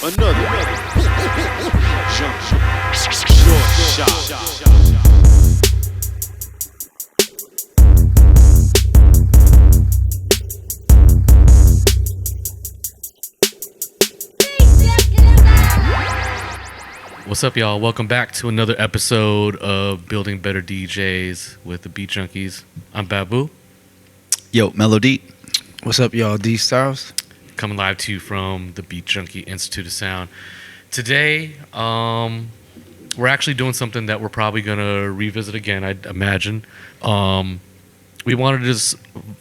Another junkie. Short shot. What's up, y'all? Welcome back to another episode of Building Better DJs with the Beat Junkies. I'm Babu. Yo, Melo-D. What's up, y'all? D-Styles. Coming live to you from the Beat Junkie Institute of Sound. Today, we're actually doing something that we're probably going to revisit again, I'd imagine. We wanted to just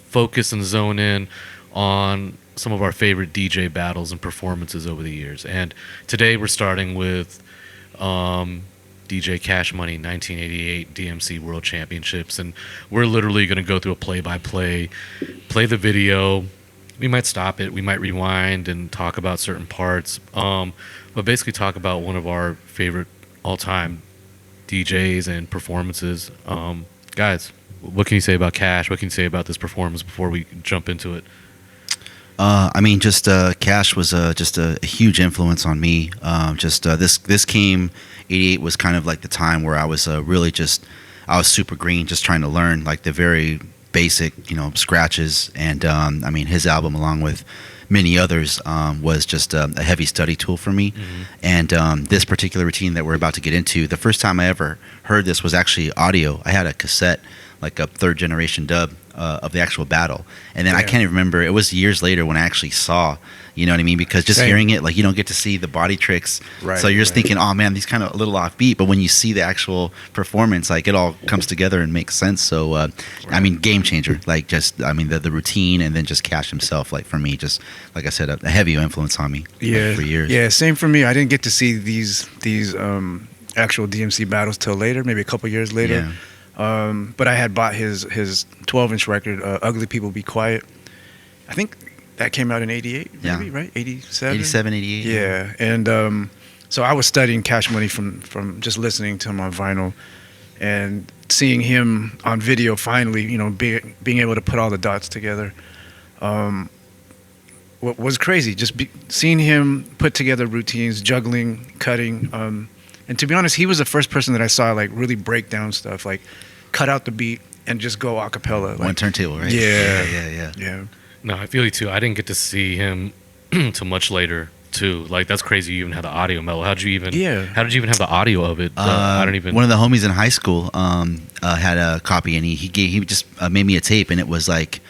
focus and zone in on some of our favorite DJ battles and performances over the years. And today we're starting with DJ Cash Money 1988 DMC World Championships, and we're literally going to go through a play-by-play, play the video. We might stop it, we might rewind and talk about certain parts, but basically talk about one of our favorite all-time DJs and performances. Guys, what can you say about Cash? What can you say about this performance before we jump into it? Cash was just a huge influence on me. This came, 88 was kind of like the time where I was I was super green, just trying to learn like the very basic, scratches. And his album, along with many others, was just a heavy study tool for me. Mm-hmm. And this particular routine that we're about to get into, the first time I ever heard this was actually audio. I had a cassette, like a third generation dub of the actual battle, and then I can't even remember. It was years later when I actually saw, you know what I mean? Because just hearing it, like, you don't get to see the body tricks, right? So you're just thinking, oh man, these kind of a little offbeat. But when you see the actual performance, like, it all comes together and makes sense. So game changer. Like, the routine, and then just Cash himself. Like, for me, just like I said, a heavy influence on me. Yeah, for years. Yeah, same for me. I didn't get to see these actual DMC battles till later, maybe a couple years later. Yeah. But I had bought his 12-inch record, Ugly People Be Quiet. I think that came out in 88, maybe, right? 87? 87, 88. Yeah. And so I was studying Cash Money from just listening to him on vinyl and seeing him on video finally, being able to put all the dots together. What was crazy, seeing him put together routines, juggling, cutting. And to be honest, he was the first person that I saw like really break down stuff, like cut out the beat and just go a cappella. One turntable, right? Yeah. No, I feel you too. I didn't get to see him till much later too. Like, that's crazy. You even had the audio, Melo. How did you even have the audio of it? I don't even. One of the homies in high school had a copy, and he just made me a tape, and it was like,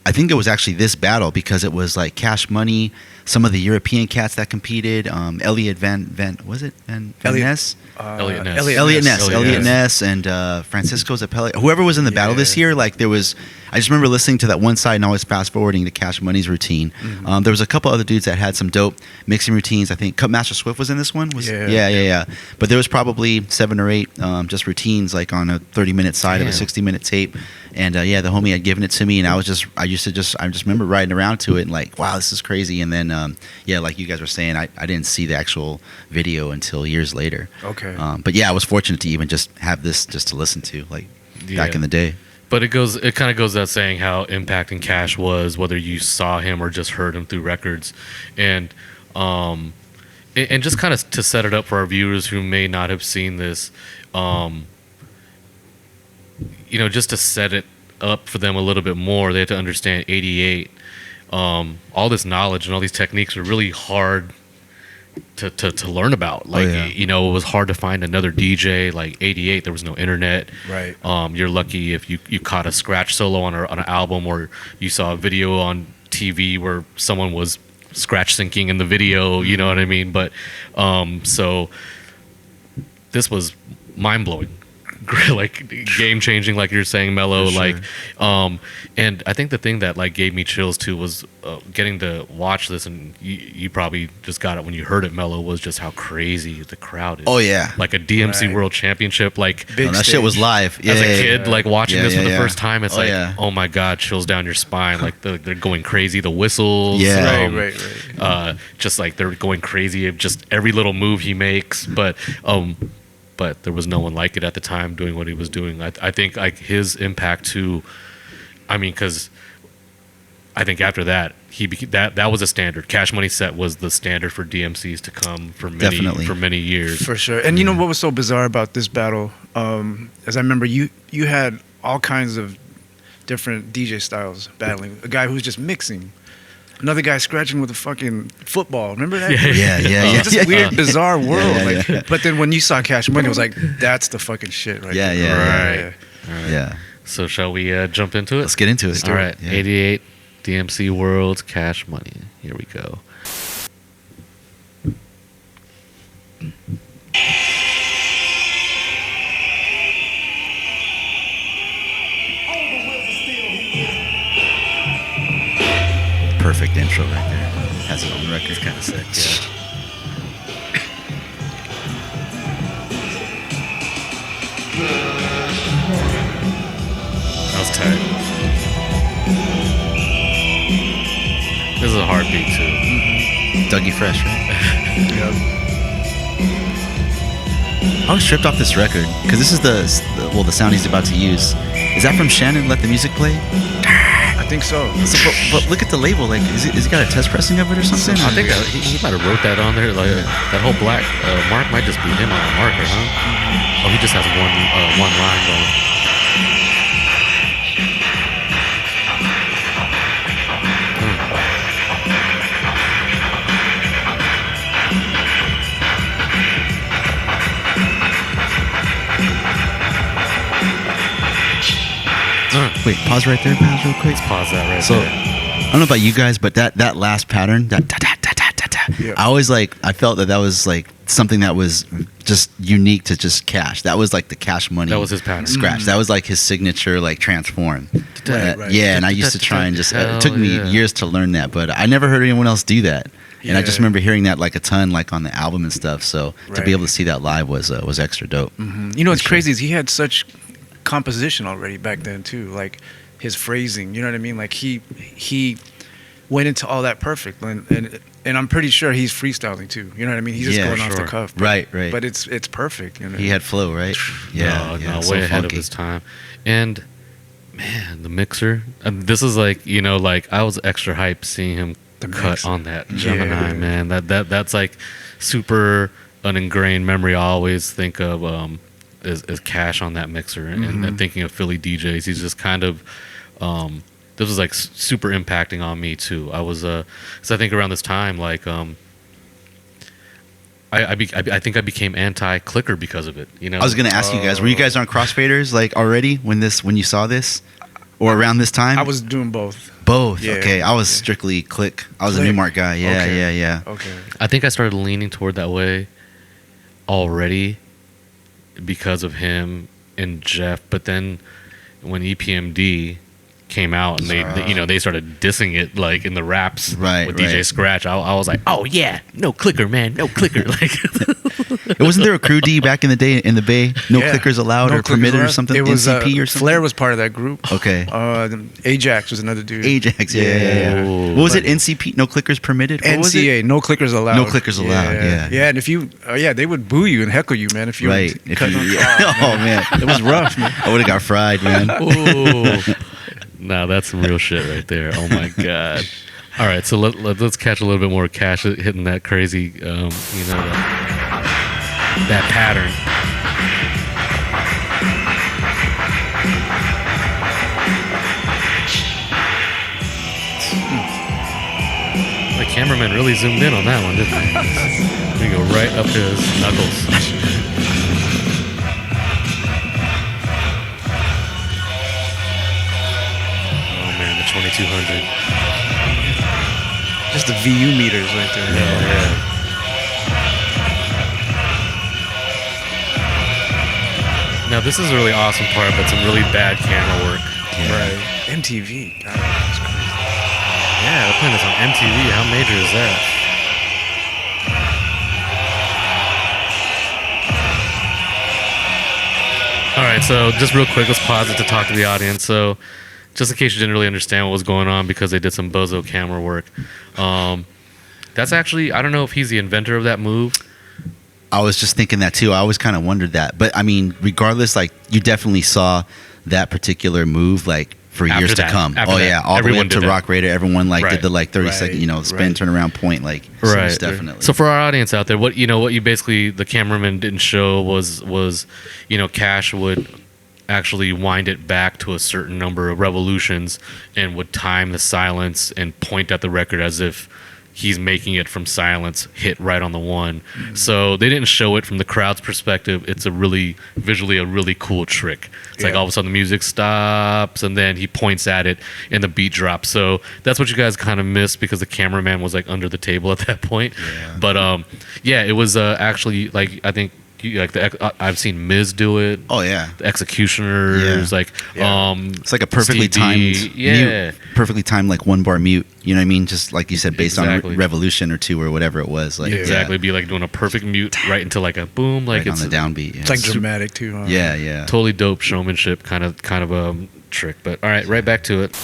I think it was actually this battle, because it was like Cash Money, some of the European cats that competed, Elliot Ness? Elliot Ness, and Francisco Zappelli. Whoever was in the battle this year, like, I just remember listening to that one side and always fast forwarding to Cash Money's routine. Mm-hmm. There was a couple other dudes that had some dope mixing routines. I think Cutmaster Swift was in this one. Yeah. But there was probably 7 or 8 just routines, like on a 30-minute side of a 60-minute tape. And the homie had given it to me, and I just remember riding around to it and like, wow, this is crazy. And then like you guys were saying, I didn't see the actual video until years later. Okay. But I was fortunate to even just have this just to listen to, like, back in the day. But it kind of goes without saying how impacting Cash was, whether you saw him or just heard him through records. And just kind of to set it up for our viewers who may not have seen this, just to set it up for them a little bit more, they have to understand 88. All this knowledge and all these techniques are really hard to learn about. Like, it was hard to find another DJ. Like, 88, there was no internet. Right. You're lucky if you caught a scratch solo on an album, or you saw a video on TV where someone was scratch syncing in the video. You know what I mean? But so this was mind blowing. Like, game changing, like you're saying, Melo. Sure. Like, and I think the thing that like gave me chills too was getting to watch this, and you probably just got it when you heard it, Melo, was just how crazy the crowd is. Oh yeah, like a DMC World Championship, like that shit was live. As a kid, like watching this for the first time, it's oh my god, chills down your spine. Like they're going crazy, the whistles, right. Just like they're going crazy of just every little move he makes, but there was no one like it at the time doing what he was doing. I think like his impact too. I mean, because I think after that, that was a standard. Cash Money set was the standard for DMCs to come for many years. For sure. And you know what was so bizarre about this battle? As I remember, you had all kinds of different DJ styles battling. A guy who's just mixing. Another guy scratching with a fucking football. Remember that? Yeah. Just weird, bizarre world. Yeah. But then when you saw Cash Money, it was like, that's the fucking shit right there. Yeah. Right. Yeah. So shall we jump into it? Let's get into it. All right. Yeah. 88 DMC World Cash Money. Here we go. Perfect intro right there. Has it on the record. Kind of sick, yeah. That was tight. This is a hard beat too. Dougie Fresh, right? Yep. I was tripped off this record because this is the sound he's about to use. Is that from Shannon? Let the music play. I think so. But look at the label. Like, is he got a test pressing of it or something? I think he might have wrote that on there. Like that whole black mark might just be him on the marker, huh? Oh, he just has one line going. Wait, pause right there, pause real quick. Let's pause that right So, there. I don't know about you guys, but that last pattern, that Yeah. I always I felt that was like something that was just unique to just Cash. That was like the Cash Money. That was his pattern. Scratch. That was like his signature, like transform. Right. Yeah, and I used to try and just. It took me Hell yeah. years to learn that, but I never heard anyone else do that. And I just Yeah. remember hearing that like a ton, like on the album and stuff. So to Right. be able to see that live was extra dope. You know what's crazy is he had such composition already back then too, like his phrasing. You know what I mean? Like he went into all that perfect, and I'm pretty sure he's freestyling too. You know what I mean? He's just Yeah, going off the sure. cuff. But, Right. But it's perfect. You know? He had flow, right? Yeah, no, so way ahead funky. of his time. And man, the mixer. This is like like I was extra hyped seeing him The cut mix. on that Gemini. Yeah. Man, that's like super an ingrained memory. I always think of is Cash on that mixer, and thinking of Philly DJs. He's just kind of. This was like super impacting on me too. I was because I think around this time, like I think I became anti-clicker because of it. You know, I was gonna ask you guys, were you guys on crossfaders like already when you saw this, or around this time? I was doing both. both. Yeah. Okay, I was strictly click. I was a Click. Newmark guy. Yeah, Okay. yeah. Okay. I think I started leaning toward that way already because of him and Jeff. But then when EPMD came out and they started dissing it like in the raps Right, with DJ right. Scratch, I was like, oh yeah, no clicker, man, no clicker. Like, Wasn't there a crew D back in the day in the Bay? No Yeah. clickers allowed No or permitted clickers or allowed. something? It was NCP or something? Flair was part of that group. Okay. Ajax was another dude. Ajax, yeah. Ooh. What was it? NCP? No clickers permitted? What was it? NCA, no clickers allowed. No clickers allowed, yeah. Yeah, and if you, they would boo you and heckle you, man. If you Right. were If cutting you, on oh man, it was rough, man. I would have got fried, man. ooh. Nah, that's some real shit right there. Oh my god. All right, so let's catch a little bit more Cash hitting that crazy, that pattern. The cameraman really zoomed in on that one, didn't he? We go right up to his knuckles. Oh man, the 2200. Just the VU meters right there. Yeah. Now this is a really awesome part, but some really bad camera work. Right. MTV. God, that's crazy. Yeah, they're playing this on MTV. How major is that? All right, so just real quick, let's pause it to talk to the audience. So, just in case you didn't really understand what was going on because they did some bozo camera work, that's actually, I don't know if he's the inventor of that move. I was just thinking that too. I always kind of wondered that. But I mean, regardless, like you definitely saw that particular move like for After years to that. come. After Oh that. yeah, all the way Everyone up to did that. Rock Raider. Everyone like Right. did the like 30-second, Right. spin, turnaround, point, like Right. definitely. So for our audience out there, what you basically the cameraman didn't show was Cash would actually wind it back to a certain number of revolutions and would time the silence and point at the record as if he's making it from silence hit right on the one. So they didn't show it from the crowd's perspective. It's visually a really cool trick. It's like all of a sudden the music stops and then he points at it and the beat drops. So that's what you guys kind of missed because the cameraman was like under the table at that point. Yeah. But it was actually like I think I've seen Miz do it. Oh yeah. The Executioners, It's like a perfectly Stevie, timed mute, perfectly timed like 1-bar mute. You know what I mean? Just like you said, based Exactly. on revolution or two or whatever it was. Like exactly, be like doing a perfect mute right into like a boom, like right it's on the downbeat. Yeah. It's like dramatic too. Huh? yeah. totally dope showmanship kind of trick. But all right, right back to it.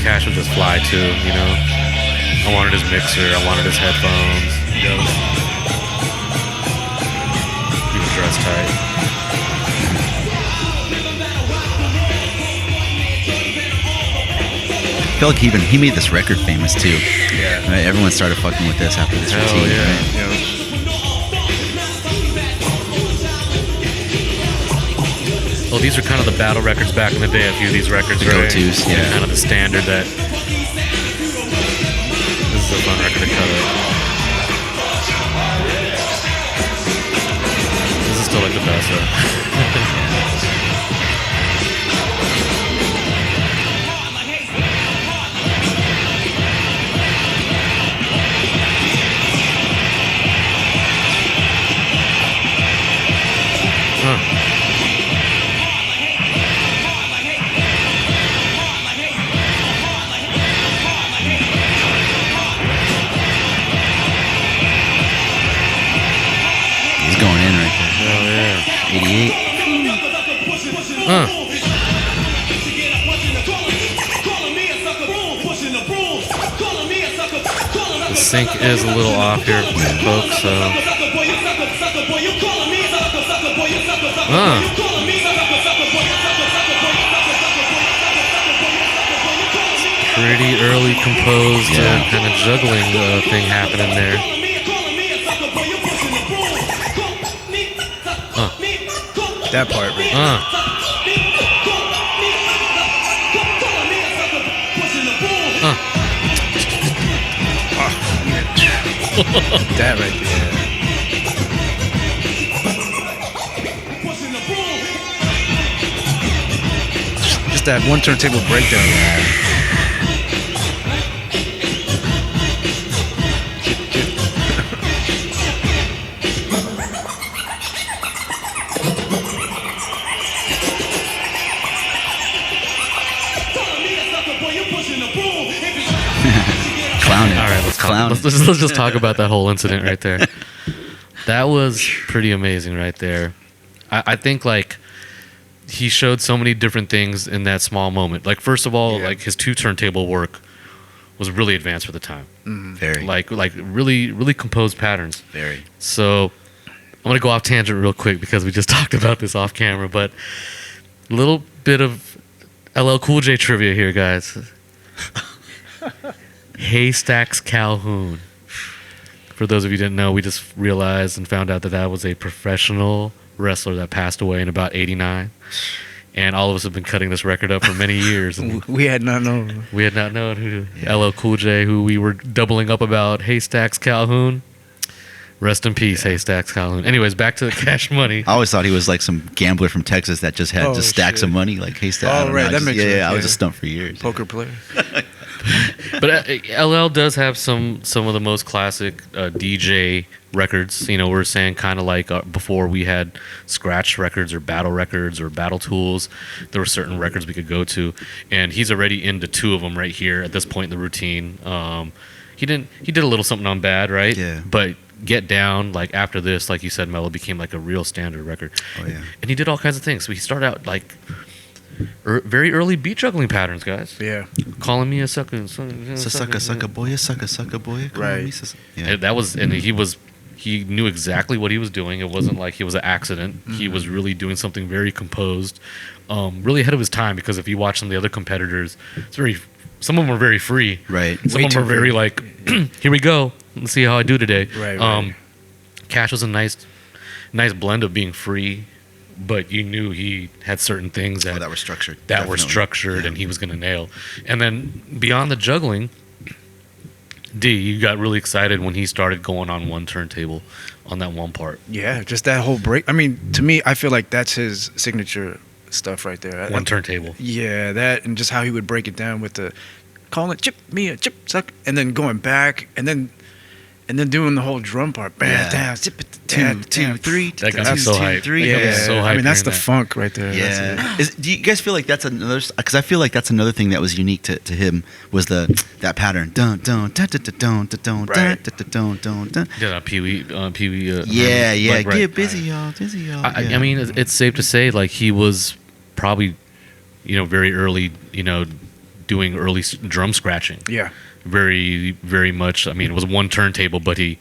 Cash would just fly too, I wanted his mixer, I wanted his headphones. He was dressed tight. I feel like he made this record famous too. Yeah. Right? Everyone started fucking with this after this Hell routine. yeah. Right? You know, Well, these are kind of the battle records back in the day. A few of these records, The right? go-tos, yeah. Kind of the standard that. This is a fun record to cover. This is still like the best though. He's going in right there. Oh yeah. 88. The sync is a little off here, folks. So. Pretty early composed kind of juggling thing happening there. that part right that right there. Just that one turntable breakdown. Clowning. All right, let's just talk about that whole incident right there. That was pretty amazing right there. I think like he showed so many different things in that small moment. Like first of all, like his 2 turntable work was really advanced for the time. Very. Like really composed patterns. Very. So I'm gonna go off tangent real quick because we just talked about this off camera, but a little bit of LL Cool J trivia here, guys. Haystacks Calhoun. For those of you who didn't know, we just realized and found out that was a professional wrestler that passed away in about '89. And all of us have been cutting this record up for many years. And We had not known. we had not known who LL Cool J, who we were doubling up about, Haystacks Calhoun. Rest in peace, Haystacks Calhoun. Anyways, back to the Cash Money. I always thought he was like some gambler from Texas that just had Oh, just stacks shit. of money, like Haystack. Oh, I don't right, know. I that just- makes yeah, sense, I was yeah. a stump for years. Poker player. But LL does have some of the most classic DJ records. You know, we're saying kind of like before we had scratch records or battle tools, there were certain records we could go to, and he's already into 2 of them right here at this point in the routine. He did a little something on Bad, right? Yeah. But Get Down, like after this, like you said, Melo became like a real standard record. Oh yeah. And he did all kinds of things. So he started out like very early beat juggling patterns, guys. Yeah. Calling me a sucker. Sucker boy, sucker boy. Come on, Right. me, sus- Yeah. And that was, and he was he knew exactly what he was doing. It wasn't like he was an accident. He was really doing something very composed, really ahead of his time. Because if you watch some of the other competitors, some of them are very free. Right. Some of them are very like, here we go. Let's see how I do today. Right. Cash was a nice blend of being free, but you knew he had certain things that were structured. were structured, and he was going to nail. And then beyond the juggling, D, you got really excited when he started going on one turntable on that one part. Yeah, just that whole break. I mean, to me, I feel like that's his signature stuff right there. One turntable. Yeah, that, and just how he would break it down with the calling it chip me a chip suck, and then going back, and then doing the whole drum part. Bam, down, zip it, 2, 2, 3. That got me so hyped. Yeah, so hyped. I mean, that's the that. funk right there. Yeah. Do you guys feel like that's another? Because I feel like that's another thing that was unique to him was that pattern. Dun dun dun dun dun dun dun dun dun dun dun. Yeah, Pee Wee. Yeah. Like, right. Get busy, y'all. I mean, it's safe to say like he was probably, very early, doing early drum scratching. Yeah. Very, very much. I mean, it was one turntable, but he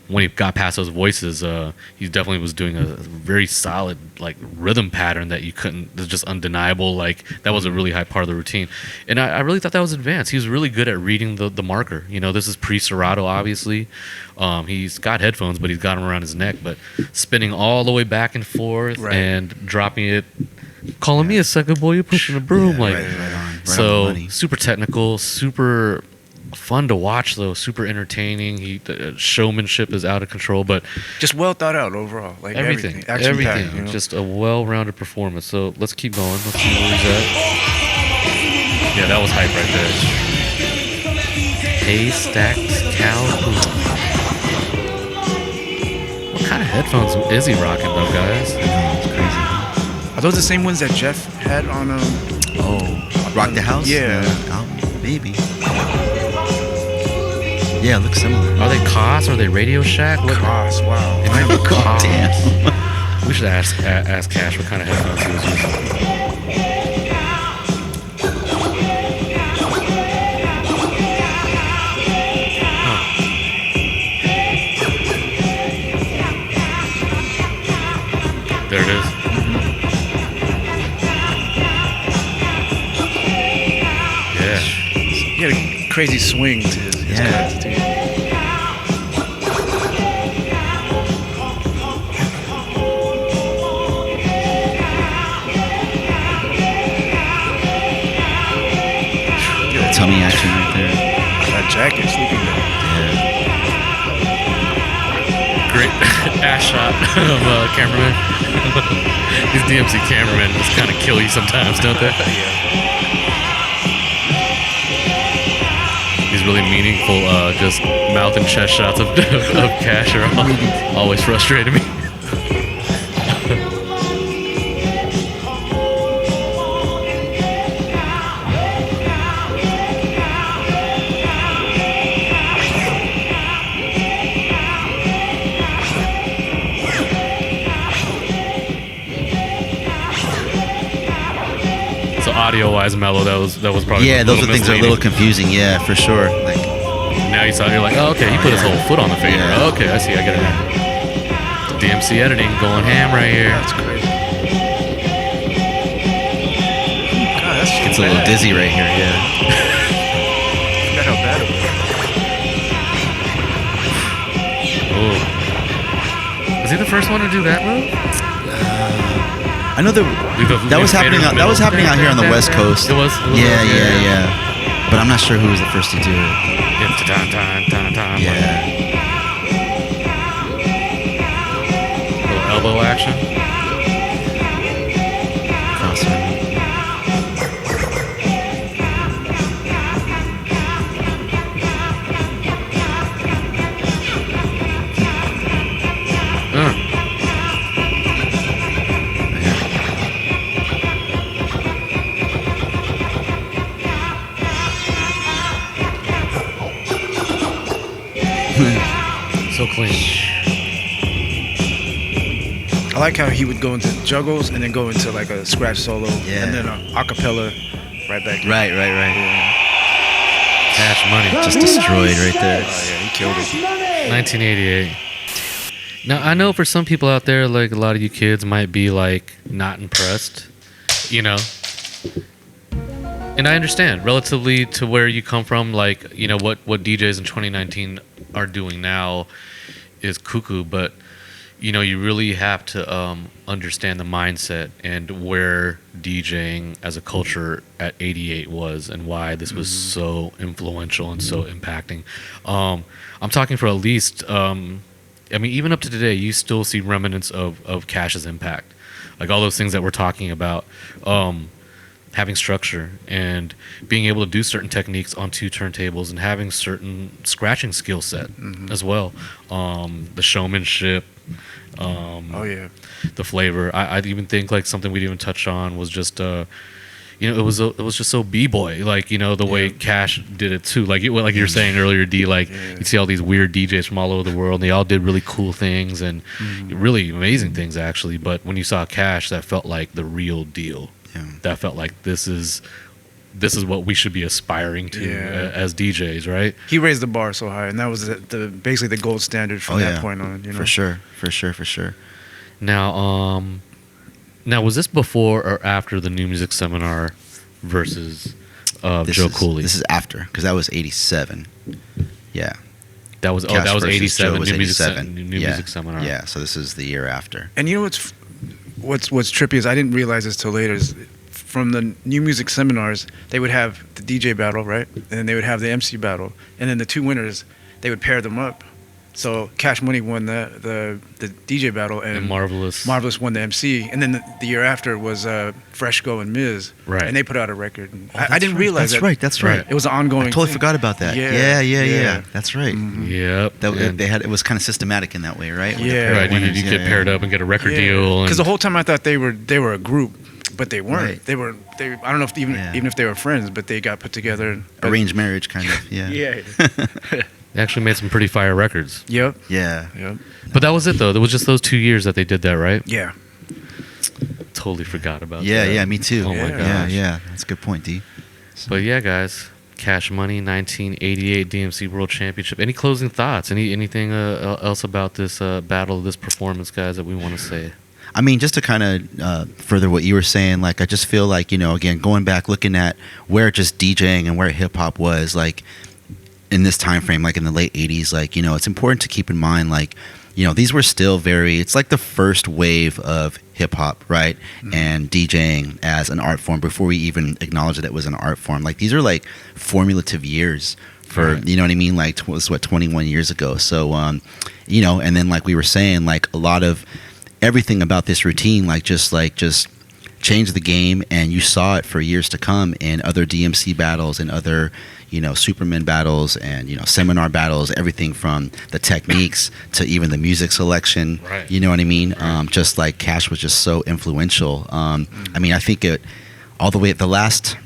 when he got past those voices, he definitely was doing a very solid like rhythm pattern that you couldn't. It's just undeniable. Like that was a really high part of the routine, and I really thought that was advanced. He was really good at reading the marker. This is pre-Serato, obviously. He's got headphones, but he's got them around his neck. But spinning all the way back and forth and dropping it. Calling me a sucker boy, you're pushing a broom. Right on the money. Super technical, super fun to watch though, super entertaining. The showmanship is out of control, but just well thought out overall. Like everything. Action-packed, just a well-rounded performance. So let's keep going. Let's see where he's at. Yeah, that was hype right there. Haystack Calhoun. What kind of headphones is he rocking though, guys? It's crazy. Are those the same ones that Jeff had on Rock the House? Yeah. Maybe. Yeah, it looks similar. Are they Koss? Are they Radio Shack? Koss, wow. They might be Koss. Damn. We should ask Cash what kind of headphones he was using. There it is. He had a crazy swing to his cuts, too. Tummy action right there. That jacket, sleeping there. Great ass shot of cameraman. These DMC cameramen just kind of kill you sometimes, don't they? These really meaningful, just mouth and chest shots of Cash are always frustrating me. Audio-wise, Melo, that was probably those are things that are a little confusing. Yeah, for sure. Like now you're like, oh, okay, he put his whole foot on the fader. Yeah. Okay, I see. I get it. DMC editing going ham right here. That's crazy. God, it's a little dizzy right here. Yeah. Forgot how bad it was. Oh. Was he the first one to do that move? I know that was happening. That was happening out here on the West Coast. It was. Yeah. But I'm not sure who was the first to do it. Yeah. Little elbow action. Crossover. So clean. I like how he would go into juggles and then go into like a scratch solo and then a acapella right back. Right. Yeah. Cash money. Just destroyed right there. Oh yeah, he killed it. 1988. Now I know for some people out there, like a lot of you kids might be like not impressed, you know. And I understand relatively to where you come from, like, you know, what DJs in 2019 are doing now is cuckoo, but you know, you really have to understand the mindset and where DJing as a culture at 88 was and why this was so influential and so impacting. I'm talking for at least, I mean, even up to today, you still see remnants of Cash's impact. Like all those things that we're talking about, having structure and being able to do certain techniques on two turntables and having certain scratching skill set as well. The showmanship, Oh yeah. the flavor. I even think like something we didn't even touch on was just you know, it was just so b-boy, like, you know, the way Cash did it too, like you were saying earlier, D, like you see all these weird DJs from all over the world and they all did really cool things and really amazing things actually, but when you saw Cash, that felt like the real deal. That felt like this is what we should be aspiring to as DJs, right? He raised the bar so high, and that was the basically the gold standard from that point on. You know? For sure. Now, was this before or after the New Music Seminar versus Joe Cooley? This is after, because that was 87. Yeah. That was Cash that was versus 87. Joe was New 87. New Music Seminar. Yeah, so this is the year after. And you know what's trippy is I didn't realize this till later. Is from the New Music Seminars, they would have the DJ battle, right? And then they would have the MC battle, and then the two winners, they would pair them up. So Cash Money won the DJ battle, and Marvelous won the MC. And then the year after was Freshco and Miz, right? And they put out a record. And I didn't realize That's right. It was an ongoing. I totally thing. forgot about that. Yeah. That's right. Yep. It was kind of systematic in that way, right? Right. You get paired up and get a record deal. Because the whole time I thought they were a group, but they weren't. Right. They were. I don't know if even if they were friends, but they got put together. Arranged marriage, kind of. Yeah. They actually made some pretty fire records. Yep. Yeah. But that was it though. There was just those 2 years that they did that, right? Yeah. Totally forgot about that. Yeah, me too. Oh my gosh. Yeah. That's a good point, D. But yeah, guys, Cash Money, 1988 DMC World Championship. Any closing thoughts? Anything else about this battle, this performance, guys, that we want to say? I mean, just to kind of further what you were saying, like, I just feel like, you know, again, going back, looking at where just DJing and where hip hop was, like, in this time frame, like in the late 80s, like, you know, it's important to keep in mind, like, you know, these were still it's like the first wave of hip hop, right? And DJing as an art form before we even acknowledged that it was an art form. Like, these are like formulative years for, you know what I mean? Like, it was 21 years ago. So, you know, and then like we were saying, like a lot of everything about this routine, just changed the game, and you saw it for years to come in other DMC battles and other, you know, Superman battles and, you know, seminar battles, everything from the techniques to even the music selection. Right. You know what I mean? Just like Cash was just so influential. I mean, I think it all the way at the last,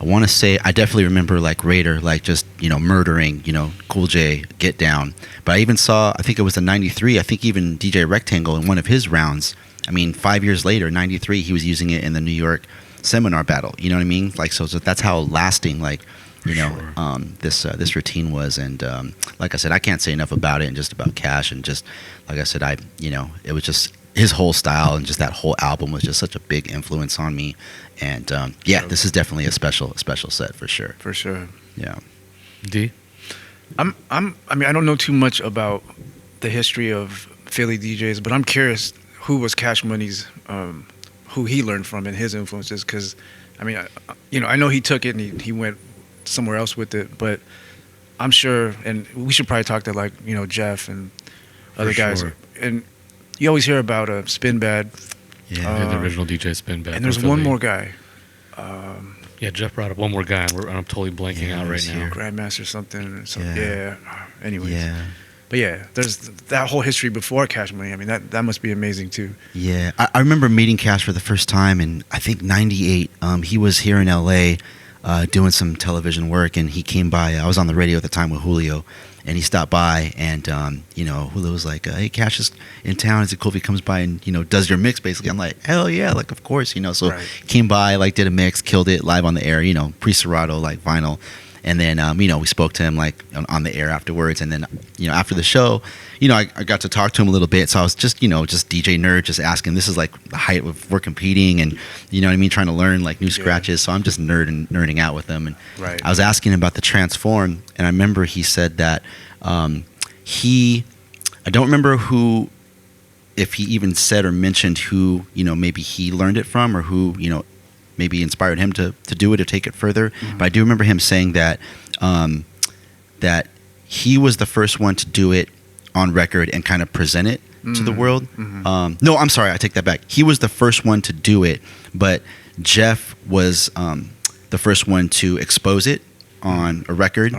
I want to say, I definitely remember like Raider, like just, you know, murdering, you know, Cool J, Get Down. But I even saw, I think it was in 93, I think even DJ Rectangle in one of his rounds, I mean, 5 years later, 93, he was using it in the New York seminar battle. You know what I mean? Like, so that's how lasting, like, you know, this routine was. And like I said, I can't say enough about it and just about Cash. And just, like I said, you know, it was just his whole style and just that whole album was just such a big influence on me. And yeah, this is definitely a special set for sure. For sure. Yeah. D? I mean, I don't know too much about the history of Philly DJs, but I'm curious who was Cash Money's, who he learned from and his influences. Because, I mean, you know, I know he took it and he went somewhere else with it, but I'm sure, and we should probably talk to, like, you know, Jeff and other guys. And you always hear about Spin Bad. Yeah, the original DJ Spin Bad. And there's one more guy. Yeah, Jeff brought up one more guy, and I'm totally blanking out right now. Grandmaster something. Yeah. Anyways. Yeah. But yeah, there's that whole history before Cash Money. I mean, that must be amazing too. Yeah, I remember meeting Cash for the first time in, I think, 98. He was here in LA doing some television work, and he came by. I was on the radio at the time with Julio, and he stopped by, and you know, Julio was like, hey, Cash is in town. Is it cool if he comes by and, you know, does your mix, basically? I'm like, hell yeah, like, of course, you know. So came by, like, did a mix, killed it live on the air, you know, pre-Serato, like, vinyl. And then, we spoke to him like on the air afterwards. And then, after the show, I got to talk to him a little bit. So I was just DJ nerd, just asking. This is like the height of we're competing, and trying to learn like new scratches. So I'm just nerding out with him. And Right. I was asking him about the transform, and I remember he said that I don't remember if he even said or mentioned who maybe he learned it from, or who maybe inspired him to do it or take it further. Mm-hmm. But I do remember him saying that that he was the first one to do it on record and kind of present it to the world. Mm-hmm. No, I'm sorry, I take that back. He was the first one to do it, but Jeff was the first one to expose it on a record,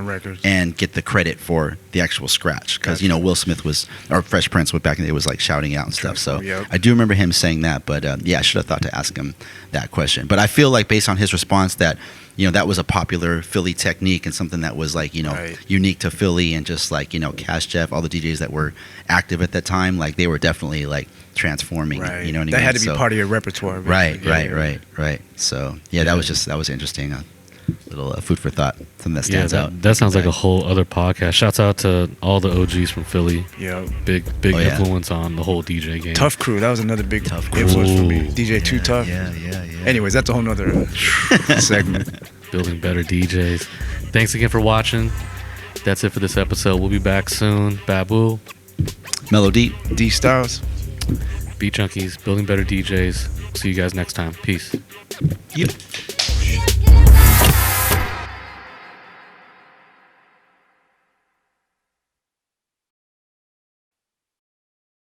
and get the credit for the actual scratch, because Will Smith or Fresh Prince back in the day was like shouting out and stuff. So Yep. I do remember him saying that, but I should have thought to ask him that question. But I feel like based on his response that that was a popular Philly technique and something that was like Right. unique to Philly, and just like Cash Jeff, all the DJs that were active at that time, like they were definitely like transforming. Right. You know what I mean? That had to be So- part of your repertoire. Right, basically. right. So that was interesting. A little food for thought, something that stands out. That sounds like a whole other podcast. Shouts out to all the OGs from Philly. Yeah. Big Oh, yeah. influence on the whole DJ game. Tough Crew. That was another big Tough influence for me. Crew. DJ Too Tough. Yeah. Anyways, that's a whole nother segment. Building better DJs. Thanks again for watching. That's it for this episode. We'll be back soon. Babu, Melo-D. D-Styles. Beat Junkies, building better DJs. See you guys next time. Peace. Yep.